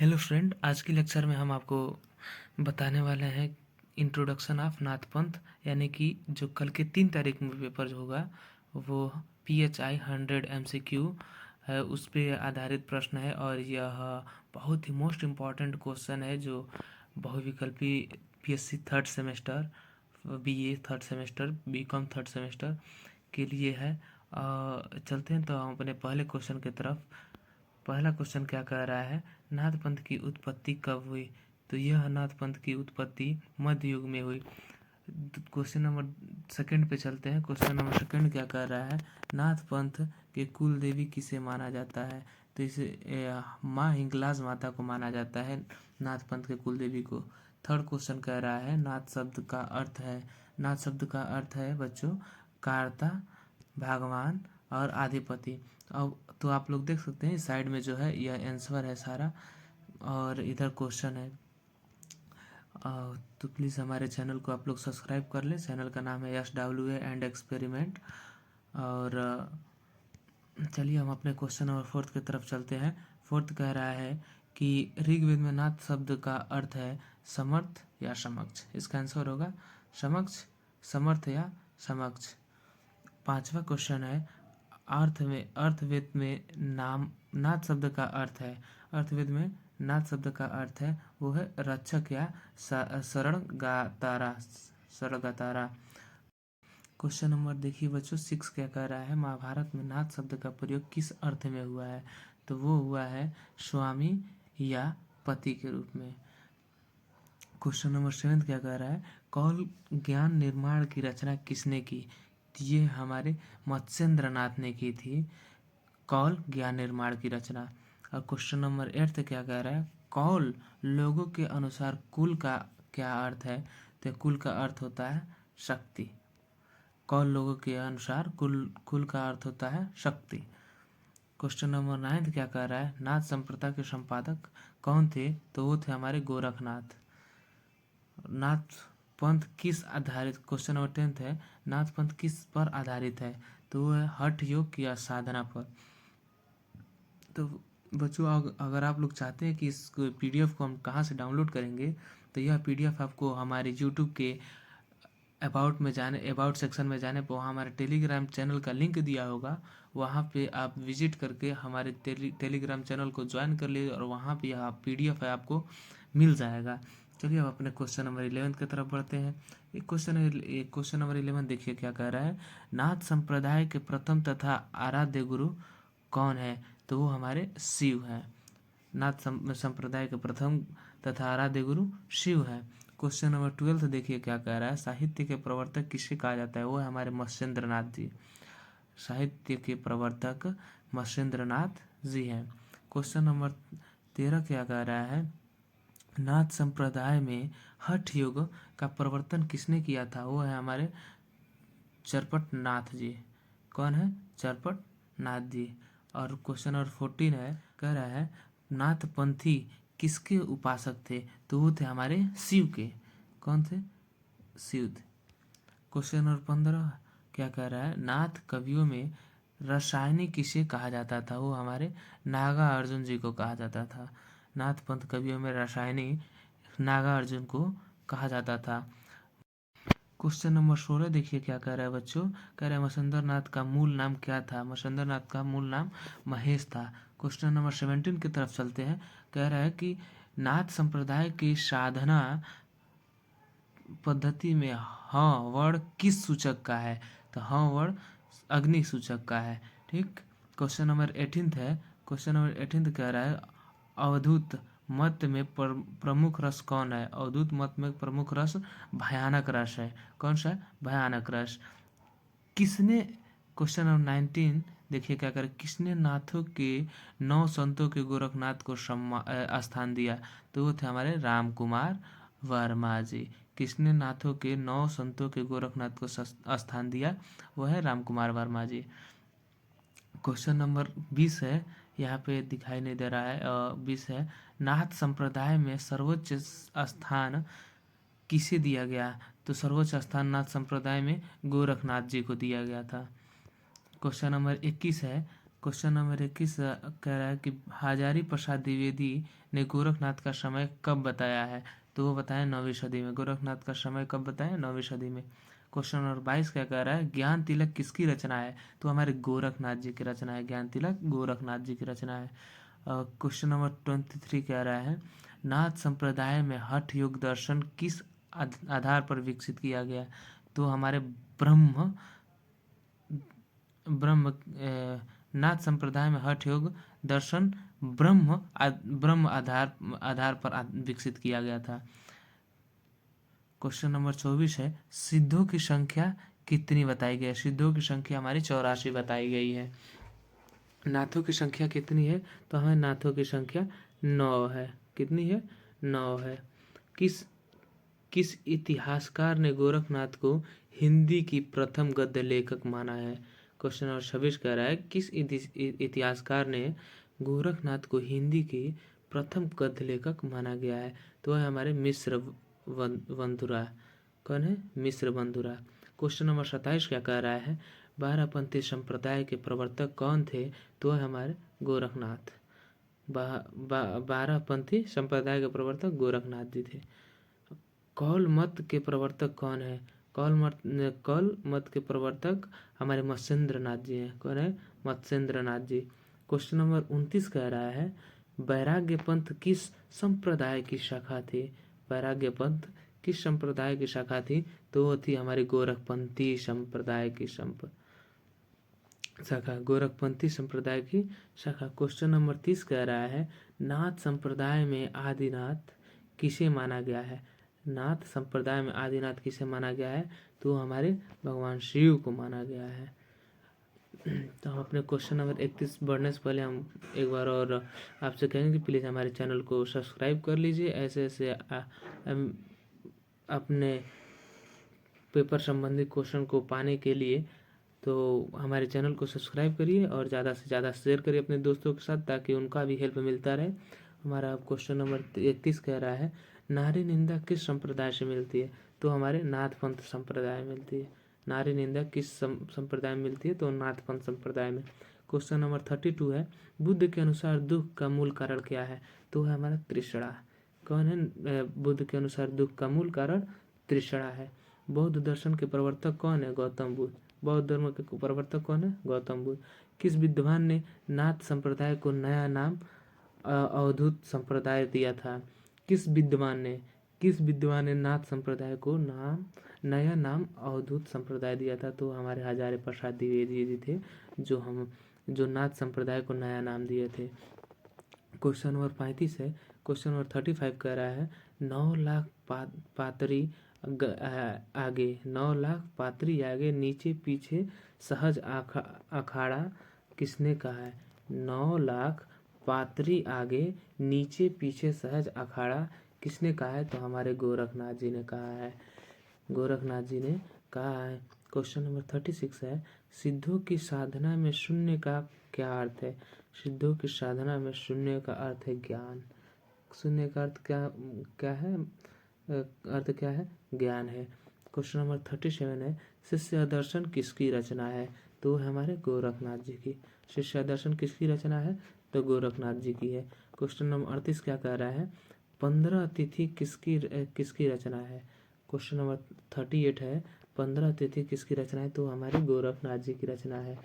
Hello friend, आज के lecture में हम आपको बताने वाले हैं इंट्रोडक्शन ऑफ नाथ पंथ, यानी कि जो कल के 3 तारीख में पेपर होगा वो PHI 100 MCQ है, उस पर आधारित प्रश्न है। और यह बहुत ही मोस्ट इम्पॉर्टेंट क्वेश्चन है जो बहुविकल्पी PSC third semester, BA third semester, BCom third semester के लिए है। चलते हैं तो हम अपने पहले क्वेश्चन की तरफ। पहला क्वेश्चन क्या कह रहा है, नाथ पंथ की उत्पत्ति कब हुई? तो यह नाथ पंथ की उत्पत्ति मध्य युग में हुई। क्वेश्चन नंबर सेकंड पे चलते हैं। क्वेश्चन नंबर सेकंड क्या कह रहा है, नाथ पंथ के कुल देवी किसे माना जाता है? तो इसे माँ हिंगलाज माता को माना जाता है, नाथ पंथ के कुल देवी को। थर्ड क्वेश्चन कह रहा है, नाथ शब्द का अर्थ है। नाथ शब्द का अर्थ है बच्चों कार्ता, भगवान और अधिपति। अब तो आप लोग देख सकते हैं साइड में जो है यह आंसर है सारा, और इधर क्वेश्चन है। तो प्लीज़ हमारे चैनल को आप लोग सब्सक्राइब कर लें। चैनल का नाम है SWA एंड एक्सपेरिमेंट। और चलिए हम अपने क्वेश्चन नंबर फोर्थ की तरफ चलते हैं। फोर्थ कह रहा है कि ऋग्वेद में नाथ शब्द का अर्थ है समर्थ या समक्ष। इसका आंसर होगा समक्ष, समर्थ या समक्ष। पांचवा क्वेश्चन है, अर्थवेद में नाम नाथ शब्द का अर्थ है। अर्थवेद में नाथ शब्द का अर्थ है वो है रक्षक या शरणगातारा, शरणगातारा। क्वेश्चन नंबर देखिए बच्चों 6 क्या कह रहा है, महाभारत में नाथ शब्द का प्रयोग किस अर्थ में हुआ है? तो वो हुआ है स्वामी या पति के रूप में। क्वेश्चन नंबर 7 क्या कह रहा है, कौल ज्ञान निर्माण की रचना किसने की? तो ये हमारे मत्स्येंद्र नाथ ने की थी कौल ज्ञान निर्माण की रचना। और क्वेश्चन नंबर 8 क्या कह रहा है, कौल लोगों के अनुसार कुल का क्या अर्थ है? तो कुल का अर्थ होता है शक्ति। कौल लोगों के अनुसार कुल का अर्थ होता है शक्ति। क्वेश्चन नंबर 9 क्या कह रहा है, नाथ संप्रदाय के संपादक कौन थे? तो वो थे हमारे गोरखनाथ। नाथ पंथ किस आधारित, क्वेश्चन नंबर 10 है, नाथ पंथ किस पर आधारित है? तो वो है हठ योग या साधना पर। तो बच्चों अगर आप लोग चाहते हैं कि इस PDF को हम कहाँ से डाउनलोड करेंगे, तो यह PDF आपको हमारे YouTube के अबाउट सेक्शन में जाने पर वहाँ हमारे टेलीग्राम चैनल का लिंक दिया होगा। वहाँ पे आप विजिट करके हमारे टेलीग्राम चैनल को ज्वाइन कर लीजिए और वहाँ पे यह PDF है आपको मिल जाएगा। चलिए अब अपने क्वेश्चन नंबर 11 की तरफ बढ़ते हैं। क्वेश्चन नंबर 11 देखिए क्या कह रहा है, नाथ संप्रदाय के प्रथम तथा आराध्य गुरु कौन है? तो वो हमारे शिव हैं। नाथ संप्रदाय के प्रथम तथा आराध्य गुरु शिव है। क्वेश्चन नंबर 12 देखिए क्या कह रहा है, साहित्य के प्रवर्तक किसे कहा जाता है? वो है हमारे मत्स्येंद्र नाथ जी। साहित्य के प्रवर्तक मत्स्येंद्र नाथ जी हैं। क्वेश्चन नंबर 13 क्या कह रहा है, नाथ संप्रदाय में हठ योग का प्रवर्तन किसने किया था? वो है हमारे चरपट नाथ जी। कौन है? चरपट नाथ जी। और क्वेश्चन नंबर 14 है, कह रहा है नाथ पंथी किसके उपासक थे? तो वो थे हमारे शिव के। कौन थे? शिव थे। क्वेश्चन नंबर 15 क्या कह रहा है, नाथ कवियों में रसायनी किसे कहा जाता था? वो हमारे नागा अर्जुन जी को कहा जाता था। नाथ पंथ कवियों में रसायनी नागा अर्जुन को कहा जाता था। क्वेश्चन नंबर 16 देखिए क्या कह रहा है बच्चों, कह रहा है मत्स्येंद्र नाथ का मूल नाम क्या था? मत्स्येंद्र नाथ का मूल नाम महेश था। क्वेश्चन नंबर 17 की तरफ चलते हैं। कह रहा है कि नाथ संप्रदाय की साधना पद्धति में ह वर्ण किस सूचक का है? तो ह वर्ण अग्नि सूचक का है। ठीक। क्वेश्चन नंबर 18 है। क्वेश्चन नंबर 18 कह रहा है अवधूत मत में प्रमुख रस कौन है? अवधूत मत में प्रमुख रस भयानक रस है। कौन सा? भयानक रस। किसने, क्वेश्चन नंबर 19 देखिए क्या करे, किसने नाथों के 9 संतों के गोरखनाथ को स्थान दिया? तो वो थे हमारे राम कुमार वर्मा जी। किसने नाथों के 9 संतों के गोरखनाथ को स्थान दिया? वो है राम कुमार वर्मा जी। क्वेश्चन नंबर 20 है, यहाँ पे दिखाई नहीं दे रहा है। 20 है, नाथ संप्रदाय में सर्वोच्च स्थान किसे दिया गया? तो सर्वोच्च स्थान नाथ संप्रदाय में गोरखनाथ जी को दिया गया था। क्वेश्चन नंबर 21 है, क्वेश्चन नंबर 21 कह रहा है कि हजारी प्रसाद द्विवेदी ने गोरखनाथ का समय कब बताया है। तो वो बताया 9वीं सदी में। गोरखनाथ का समय कब बताया? 9वीं सदी में। क्वेश्चन नंबर 22 क्या कह रहा है? ज्ञान तिलक किसकी रचना है? तो हमारे गोरखनाथ जी की रचना है। ज्ञान तिलक गोरखनाथ जी की रचना है। क्वेश्चन नंबर 23 कह रहा है नाथ संप्रदाय में हठ योग दर्शन किस आधार पर विकसित किया गया? तो हमारे ब्रह्म ब्रह्म नाथ संप्रदाय में हठ योग दर्शन ब्रह्म आधार पर विकसित किया गया था। क्वेश्चन नंबर 24 है सिद्धों की संख्या कितनी बताई गई है? सिद्धों की संख्या हमारी 84 बताई गई है। नाथों की संख्या कितनी है? तो हमें नाथों की संख्या 9 है। कितनी है? 9 है। किस इतिहासकार ने गोरखनाथ को हिंदी की प्रथम गद्य लेखक माना है? क्वेश्चन नंबर 26 कह रहा है किस इतिहासकार ने गोरखनाथ को हिंदी की प्रथम गद्य लेखक माना गया है? तो है हमारे मिश्र बंधुरा। कौन है? मिश्र बंधुरा। क्वेश्चन नंबर 27 क्या कह रहा है 12पंथी संप्रदाय के प्रवर्तक कौन थे? तो है हमारे गोरखनाथ। 12पंथी संप्रदाय के प्रवर्तक गोरखनाथ जी थे। कौल मत के प्रवर्तक कौन है? कौल मत के प्रवर्तक हमारे मत्स्येंद्र नाथ जी हैं। कौन है? मत्स्येंद्र नाथ जी। क्वेश्चन नंबर 29 कह रहा है वैराग्य पंथ किस संप्रदाय की शाखा थी? वैराग्य पंथ किस संप्रदाय की शाखा थी? तो वो थी हमारी गोरखपंथी संप्रदाय की शाखा। गोरखपंथी संप्रदाय की शाखा। क्वेश्चन नंबर 30 कह रहा है नाथ संप्रदाय में आदिनाथ किसे माना गया है? नाथ संप्रदाय में आदिनाथ किसे माना गया है? तो हमारे भगवान शिव को माना गया है। तो हम अपने क्वेश्चन नंबर 31 बढ़ने से पहले हम एक बार और आपसे कहेंगे कि प्लीज़ हमारे चैनल को सब्सक्राइब कर लीजिए। ऐसे ऐसे अपने पेपर संबंधी क्वेश्चन को पाने के लिए तो हमारे चैनल को सब्सक्राइब करिए और ज़्यादा से ज़्यादा शेयर करिए अपने दोस्तों के साथ ताकि उनका भी हेल्प मिलता रहे। हमारा क्वेश्चन नंबर 31 कह रहा है नारी निंदा किस संप्रदाय से मिलती है? तो हमारे नाथपंथ संप्रदाय मिलती है। नारी निंदा किस संप्रदाय में मिलती है? तो नाथपंथ संप्रदाय में। क्वेश्चन नंबर 32 है बुद्ध के अनुसार दुख का मूल कारण क्या है? तो है हमारा तृष्णा। कौन है? बुद्ध के अनुसार दुख का मूल कारण तृष्णा है। बौद्ध दर्शन के प्रवर्तक कौन है? गौतम बुद्ध। बौद्ध धर्म के प्रवर्तक कौन है? गौतम बुद्ध। किस विद्वान ने नाथ संप्रदाय को नया नाम अवधूत संप्रदाय दिया था? किस विद्वान ने नाथ संप्रदाय को नया नाम अवधूत संप्रदाय दिया था? तो हमारे हजारे प्रसाद द्विवेदी जी थे जो नाथ संप्रदाय को नया नाम दिए थे। क्वेश्चन नंबर 35 है। क्वेश्चन नंबर 35 कह रहा है 9 लाख पात्री आगे 9 लाख पात्री आगे नीचे पीछे सहज अखाड़ा किसने कहा है? 9 लाख पात्री आगे नीचे पीछे सहज अखाड़ा किसने कहा है? तो हमारे गोरखनाथ जी ने कहा है। गोरखनाथ जी ने कहा है। क्वेश्चन नंबर 36 है सिद्धों की साधना में शून्य का क्या अर्थ है? सिद्धों की साधना में शून्य का अर्थ है ज्ञान। शून्य का अर्थ क्या है? अर्थ क्या है? ज्ञान है। क्वेश्चन नंबर 37 है शिष्य दर्शन किसकी रचना है? तो हमारे गोरखनाथ जी की। शिष्य दर्शन किसकी रचना है? तो गोरखनाथ जी की है। क्वेश्चन नंबर 38 क्या कह रहा है 15 तिथि किसकी रचना है? क्वेश्चन नंबर 38 है 15 तिथि किसकी रचना है? तो हमारे गोरखनाथ जी की रचना है।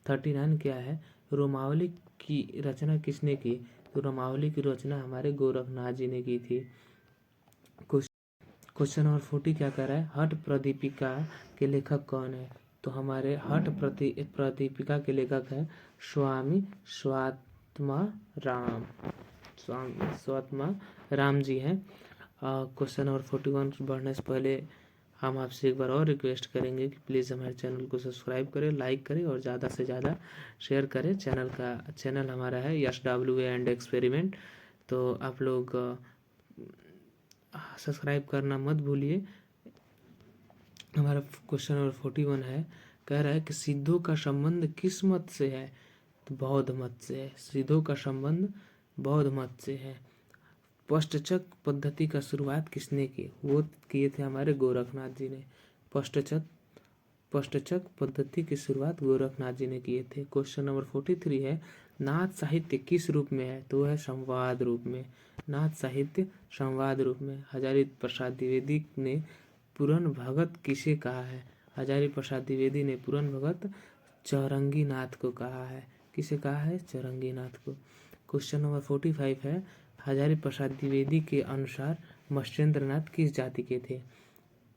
39 क्या है रोमावली की रचना किसने की? तो रोमावली की रचना हमारे गोरखनाथ जी ने की थी। क्वेश्चन नंबर 40 क्या कर रहा है हठ प्रदीपिका के लेखक कौन है? तो हमारे हठ प्रदीपिका के लेखक है स्वामी स्वात्मा राम जी हैं। क्वेश्चन नंबर 41 बढ़ने से पहले हम आपसे एक बार और रिक्वेस्ट करेंगे कि प्लीज़ हमारे चैनल को सब्सक्राइब करें, लाइक करें और ज़्यादा से ज़्यादा शेयर करें। चैनल हमारा है YSWA एंड एक्सपेरिमेंट। तो आप लोग सब्सक्राइब करना मत भूलिए। हमारा क्वेश्चन नंबर 41 है कह रहा है कि सिद्धों का संबंध किस मत से है? तो बौद्ध मत से है। सिद्धों का संबंध बौद्ध मत से है। पश्चक पद्धति का शुरुआत किसने की? वो किए थे हमारे गोरखनाथ जी ने। पश्चक पष्टचक पद्धति की शुरुआत गोरखनाथ जी ने किए थे। क्वेश्चन नंबर 43 है, नाथ साहित्य किस रूप में है? तो है संवाद रूप में। नाथ साहित्य संवाद रूप में। हजारी प्रसाद द्विवेदी ने पूरन भगत किसे कहा है? हजारी प्रसाद द्विवेदी ने पूरन भगत चौरंगी नाथ को कहा है। किसे कहा है? चौरंगी नाथ को। क्वेश्चन नंबर 45 है, हजारी प्रसाद द्विवेदी के अनुसार मत्स्येंद्र नाथ किस जाति के थे?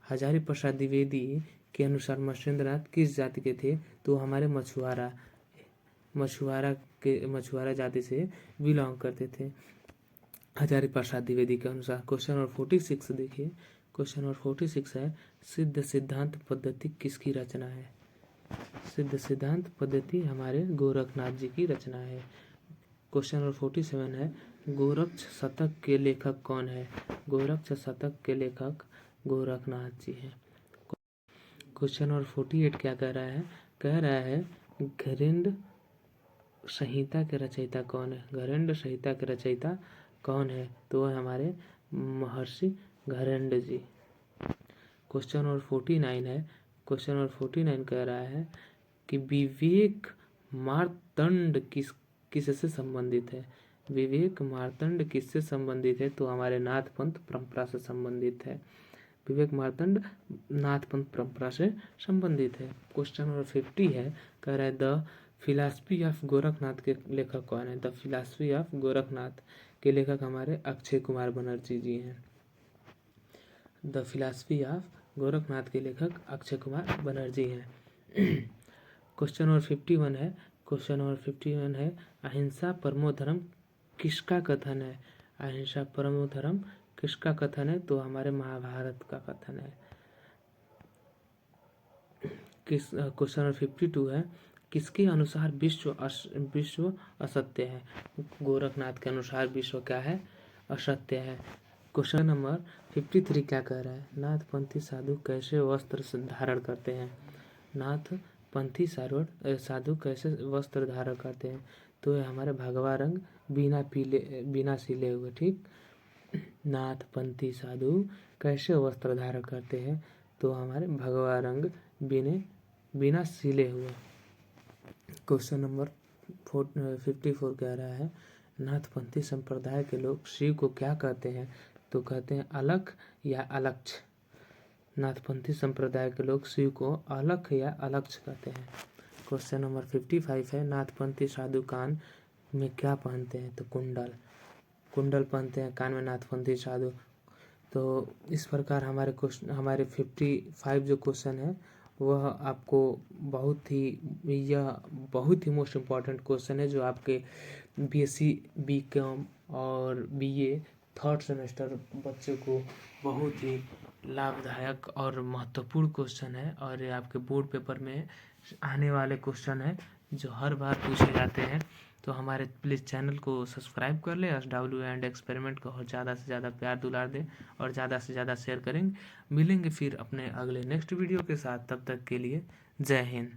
हजारी प्रसाद द्विवेदी के अनुसार मत्स्येंद्र नाथ किस जाति के थे? तो हमारे मछुआरा जाति से बिलोंग करते थे हजारी प्रसाद द्विवेदी के अनुसार। क्वेश्चन नंबर 46 देखिए। क्वेश्चन नंबर 46 है, सिद्ध सिद्धांत पद्धति किसकी रचना है? सिद्ध सिद्धांत पद्धति हमारे गोरखनाथ जी की रचना है। क्वेश्चन नंबर 47 है, गोरक्ष शतक के लेखक कौन है? गोरक्ष शतक के लेखक गोरखनाथ जी हैं। क्वेश्चन नंबर 48 क्या कह रहा है? कह रहा है घरेंद्र संहिता के रचयिता कौन है? घरेंद्र संहिता के रचयिता कौन है? तो है हमारे महर्षि घरेंद्र जी। क्वेश्चन नंबर 49 है। क्वेश्चन नंबर 49 कह रहा है कि विवेक मार्तंड किससे संबंधित है? विवेक मार्तंड किससे संबंधित है? तो हमारे नाथ पंथ परंपरा से संबंधित है। विवेक मार्तंड नाथ पंथ परंपरा से संबंधित है। क्वेश्चन नंबर 50 है, कह रहा है द फिलॉसफी ऑफ गोरखनाथ के लेखक कौन है? द फिलॉसफी ऑफ गोरखनाथ के लेखक हमारे अक्षय कुमार बनर्जी जी हैं। द फिलॉसफी ऑफ गोरखनाथ के लेखक अक्षय कुमार बनर्जी हैं। क्वेश्चन नंबर 51 है। क्वेश्चन नंबर 51 है, अहिंसा परमो धर्म किसका कथन है? अहिंसा परमो धर्म किसका कथन है? तो हमारे महाभारत का कथन है। क्वेश्चन नंबर 52 है, किसके अनुसार विश्व असत्य है? गोरखनाथ के अनुसार विश्व क्या है? असत्य है। क्वेश्चन नंबर 53 क्या कह रहा है? नाथपंथी साधु कैसे वस्त्र धारण करते हैं? नाथपंथी साधु कैसे वस्त्र धारण करते हैं? तो ये हमारे भगवा रंग बिना सिले हुए। ठीक, नाथपंथी साधु कैसे वस्त्र धारण करते हैं? तो हमारे भगवा रंग बिना सिले हुए। क्वेश्चन नंबर 54 कह रहा है, नाथपंथी संप्रदाय के लोग शिव को क्या कहते हैं? तो कहते हैं अलख या अलक्ष। नाथपंथी संप्रदाय के लोग शिव को अलख या अलक्ष कहते हैं। क्वेश्चन नंबर 55 है, नाथपंथी साधु कान में क्या पहनते हैं? तो कुंडल पहनते हैं कान में नाथपंथी साधु। तो इस प्रकार हमारे 55 जो क्वेश्चन है वह आपको बहुत ही मोस्ट इम्पॉर्टेंट क्वेश्चन है, जो आपके BSc BCom और BA थर्ड सेमेस्टर बच्चों को बहुत ही लाभदायक और महत्वपूर्ण क्वेश्चन है। और ये आपके बोर्ड पेपर में आने वाले क्वेश्चन है जो हर बार पूछे जाते हैं। तो हमारे प्लीज़ चैनल को सब्सक्राइब कर ले, SW एंड एक्सपेरिमेंट को और ज़्यादा से ज़्यादा प्यार दुलार दें और ज़्यादा से ज़्यादा शेयर करेंगे। मिलेंगे फिर अपने अगले नेक्स्ट वीडियो के साथ, तब तक के लिए जय हिंद।